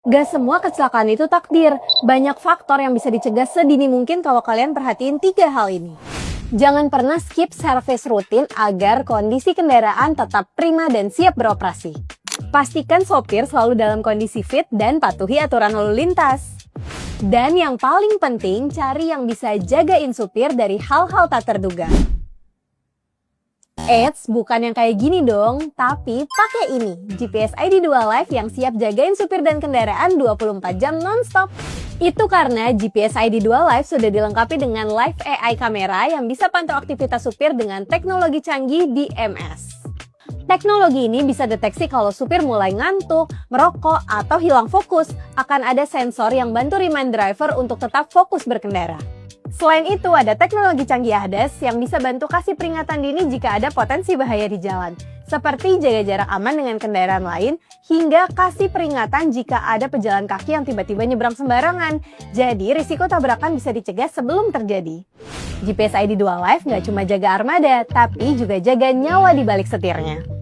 Gak semua kecelakaan itu takdir. Banyak faktor yang bisa dicegah sedini mungkin kalau kalian perhatiin 3 hal ini. Jangan pernah skip servis rutin agar kondisi kendaraan tetap prima dan siap beroperasi. Pastikan sopir selalu dalam kondisi fit dan patuhi aturan lalu lintas. Dan yang paling penting, cari yang bisa jagain supir dari hal-hal tak terduga. Eits, bukan yang kayak gini dong, tapi pakai ini, GPS ID Dual Life yang siap jagain supir dan kendaraan 24 jam non-stop. Itu karena GPS ID Dual Life sudah dilengkapi dengan Live AI kamera yang bisa pantau aktivitas supir dengan teknologi canggih DMS. Teknologi ini bisa deteksi kalau supir mulai ngantuk, merokok, atau hilang fokus. Akan ada sensor yang bantu remind driver untuk tetap fokus berkendara. Selain itu, ada teknologi canggih ADAS yang bisa bantu kasih peringatan dini jika ada potensi bahaya di jalan. Seperti jaga jarak aman dengan kendaraan lain, hingga kasih peringatan jika ada pejalan kaki yang tiba-tiba nyebrang sembarangan. Jadi, risiko tabrakan bisa dicegah sebelum terjadi. GPS ID Dual Life nggak cuma jaga armada, tapi juga jaga nyawa di balik setirnya.